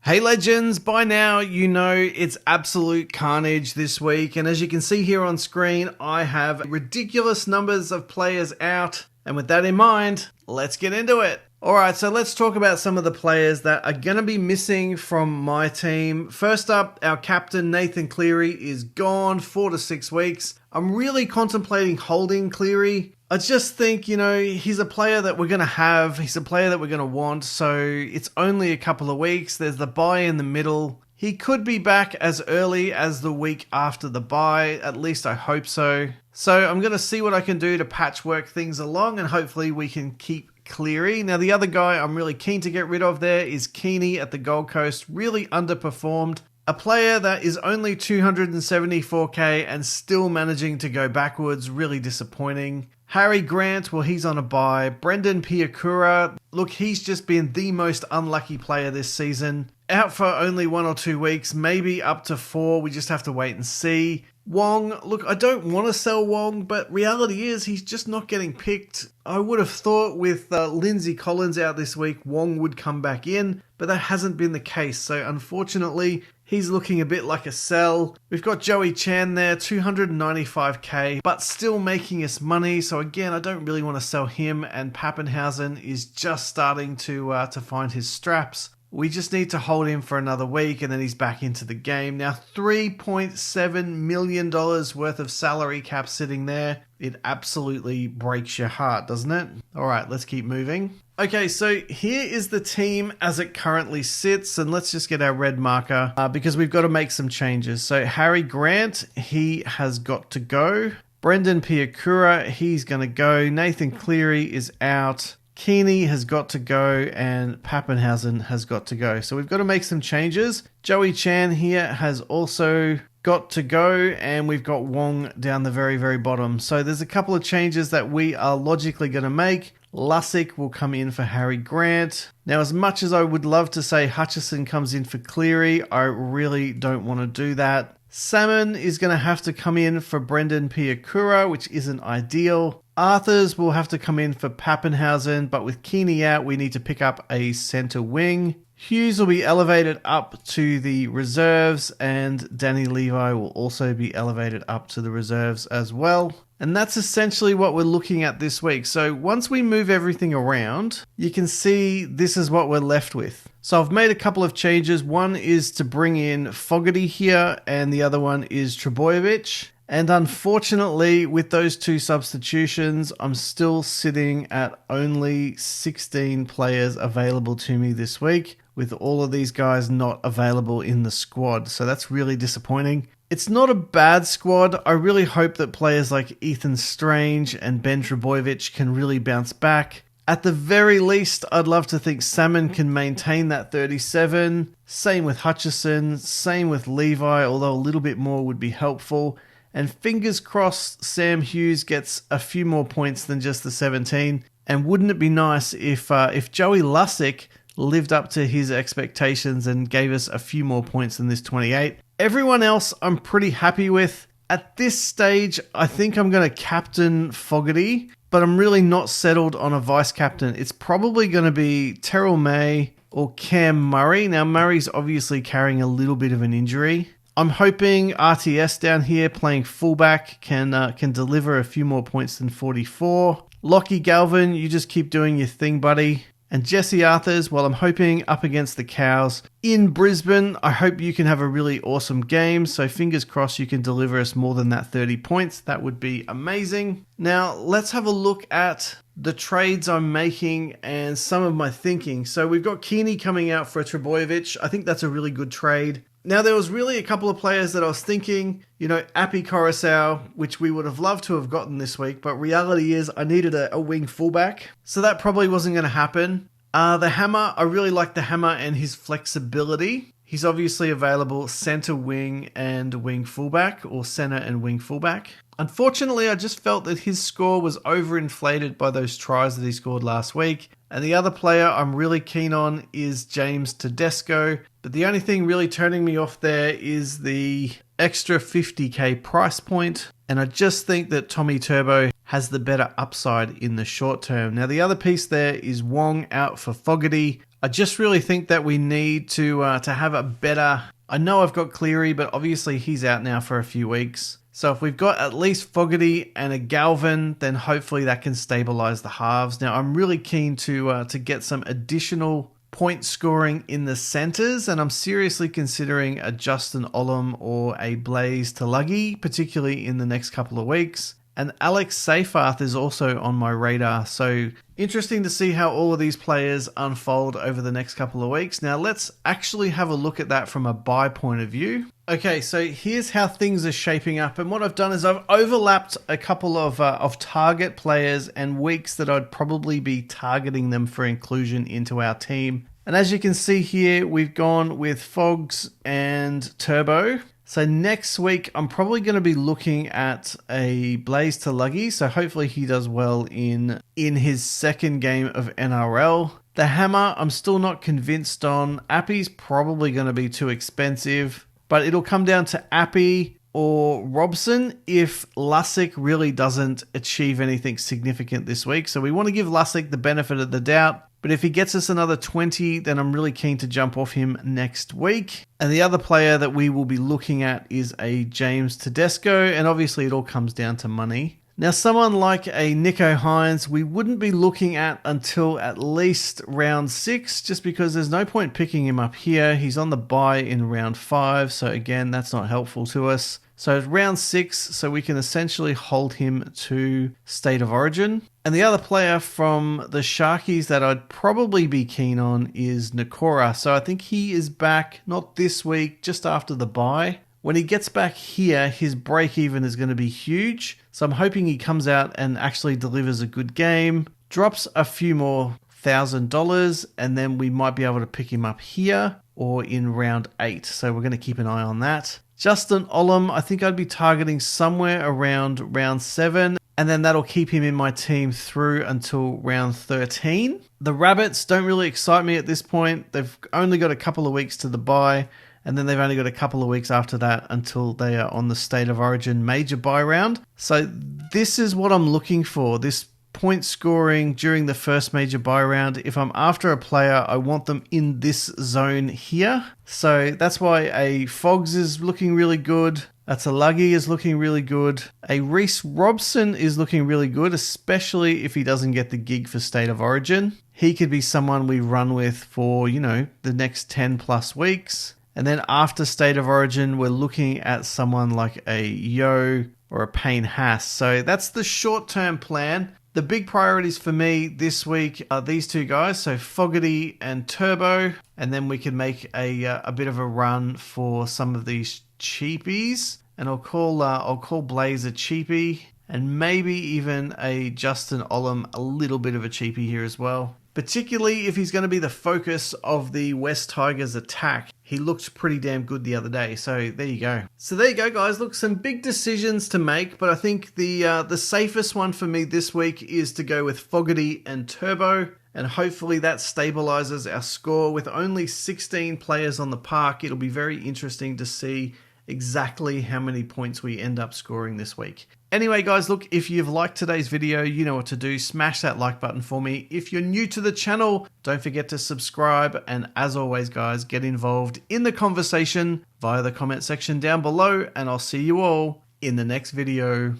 Hey legends, by now you know it's absolute carnage this week, and as you can see here on screen, I have ridiculous numbers of players out, and with that in mind, let's get into it. Alright, so let's talk about some of the players that are going to be missing from my team. First up, our captain Nathan Cleary is gone 4 to 6 weeks. I'm really contemplating holding Cleary. I just think, he's a player that we're going to have. He's a player that we're going to want. So it's only a couple of weeks. There's the bye in the middle. He could be back as early as the week after the bye. At least I hope so. So I'm going to see what I can do to patchwork things along, and hopefully we can keep Cleary. Now, the other guy I'm really keen to get rid of there is Keeney at the Gold Coast. Really underperformed. A player that is only 274k and still managing to go backwards. Really disappointing. Harry Grant, well, he's on a bye. Brendan Piakura, look, he's just been the most unlucky player this season. Out for only 1 or 2 weeks, maybe up to 4. We just have to wait and see. Wong, look, I don't want to sell Wong, but reality is he's just not getting picked. I would have thought with Lindsay Collins out this week, Wong would come back in, but that hasn't been the case. So unfortunately, he's looking a bit like a sell. We've got Joey Chan there, 295k, but still making us money. So again, I don't really want to sell him, and Pappenhausen is just starting to find his straps. We just need to hold him for another week, and then he's back into the game. Now, $3.7 million worth of salary cap sitting there. It absolutely breaks your heart, doesn't it? All right, let's keep moving. Okay, so here is the team as it currently sits, and let's just get our red marker because we've got to make some changes. So Harry Grant, he has got to go. Brendan Piakura, he's going to go. Nathan Cleary is out. Keeney has got to go, and Pappenhausen has got to go. So we've got to make some changes. Joey Chan here has also got to go, and we've got Wong down the very, very bottom. So there's a couple of changes that we are logically going to make. Lussick will come in for Harry Grant. Now, as much as I would love to say Hutchison comes in for Cleary, I really don't want to do that. Salmon is going to have to come in for Brendan Piakura, which isn't ideal. Arthurs will have to come in for Pappenhausen, but with Keeney out, we need to pick up a centre wing. Hughes will be elevated up to the reserves, and Danny Levi will also be elevated up to the reserves as well. And that's essentially what we're looking at this week. So once we move everything around, you can see this is what we're left with. So I've made a couple of changes. One is to bring in Fogarty here, and the other one is Trbojevic. And unfortunately, with those two substitutions, I'm still sitting at only 16 players available to me this week, with all of these guys not available in the squad. So that's really disappointing. It's not a bad squad. I really hope that players like Ethan Strange and Ben Trbojevic can really bounce back. At the very least, I'd love to think Salmon can maintain that 37. Same with Hutchison, same with Levi, although a little bit more would be helpful. And fingers crossed Sam Hughes gets a few more points than just the 17. And wouldn't it be nice if Joey Lussick lived up to his expectations and gave us a few more points than this 28. Everyone else I'm pretty happy with. At this stage, I think I'm going to captain Fogarty, but I'm really not settled on a vice captain. It's probably going to be Terrell May or Cam Murray. Now, Murray's obviously carrying a little bit of an injury. I'm hoping RTS down here playing fullback can deliver a few more points than 44. Lockie Galvin, you just keep doing your thing, buddy. And Jesse Arthurs, well, I'm hoping up against the Cows in Brisbane. I hope you can have a really awesome game. So fingers crossed you can deliver us more than that 30 points. That would be amazing. Now, let's have a look at the trades I'm making and some of my thinking. So we've got Keeney coming out for Trbojevic. I think that's a really good trade. Now, there was really a couple of players that I was thinking, Appy Coruscant, which we would have loved to have gotten this week, but reality is I needed a wing fullback, so that probably wasn't going to happen. The Hammer, I really like the Hammer and his flexibility. He's obviously available centre wing and wing fullback, or centre and wing fullback. Unfortunately, I just felt that his score was overinflated by those tries that he scored last week. And the other player I'm really keen on is James Tedesco. But the only thing really turning me off there is the extra 50k price point. And I just think that Tommy Turbo has the better upside in the short term. Now, the other piece there is Wong out for Fogarty. I just really think that we need to have a better... I know I've got Cleary, but obviously he's out now for a few weeks. So if we've got at least Fogarty and a Galvin, then hopefully that can stabilize the halves. Now, I'm really keen to get some additional point scoring in the centers, and I'm seriously considering a Justin Olam or a Blaze Tulagi, particularly in the next couple of weeks. And Alex Seyfarth is also on my radar, so interesting to see how all of these players unfold over the next couple of weeks. Now let's actually have a look at that from a buy point of view. Okay, so here's how things are shaping up, and what I've done is I've overlapped a couple of target players and weeks that I'd probably be targeting them for inclusion into our team. And as you can see here, we've gone with Fogs and Turbo. So next week, I'm probably going to be looking at a Blaze Tulagi. So hopefully he does well in his second game of NRL. The Hammer, I'm still not convinced on. Appy's probably going to be too expensive, but it'll come down to Appy or Robson if Lussick really doesn't achieve anything significant this week. So we want to give Lussick the benefit of the doubt. But if he gets us another 20, then I'm really keen to jump off him next week. And the other player that we will be looking at is a James Tedesco. And obviously it all comes down to money. Now, someone like a Nicho Hynes, we wouldn't be looking at until at least round 6, just because there's no point picking him up here. He's on the bye in round 5. So again, that's not helpful to us. So it's round 6, so we can essentially hold him to State of Origin. And the other player from the Sharkies that I'd probably be keen on is Nakora. So I think he is back, not this week, just after the bye. When he gets back here, his break even is going to be huge. So I'm hoping he comes out and actually delivers a good game, drops a few more $1,000, and then we might be able to pick him up here or in round 8. So we're going to keep an eye on that. Justin Olam, I think I'd be targeting somewhere around round 7, and then that'll keep him in my team through until round 13. The Rabbits don't really excite me at this point. They've only got a couple of weeks to the bye, and then they've only got a couple of weeks after that until they are on the State of Origin major bye round. So this is what I'm looking for, this point scoring during the first major bye round. If I'm after a player, I want them in this zone here. So that's why a Fogs is looking really good. A Tulagi is looking really good. A Reece Robson is looking really good, especially if he doesn't get the gig for State of Origin. He could be someone we run with for, the next 10 plus weeks. And then after State of Origin, we're looking at someone like a Yo or a Payne Haas. So that's the short-term plan. The big priorities for me this week are these two guys, so Fogarty and Turbo, and then we can make a bit of a run for some of these cheapies, and I'll call Blaze a cheapie, and maybe even a Justin Olam a little bit of a cheapie here as well. Particularly if he's going to be the focus of the West Tigers attack. He looked pretty damn good the other day, so there you go. So there you go, guys. Look, some big decisions to make, but I think the safest one for me this week is to go with Fogarty and Turbo, and hopefully that stabilizes our score. With only 16 players on the park, it'll be very interesting to see exactly how many points we end up scoring this week. Anyway, guys, look, if you've liked today's video, you know what to do. Smash that like button for me. If you're new to the channel, don't forget to subscribe. And as always, guys, get involved in the conversation via the comment section down below. And I'll see you all in the next video.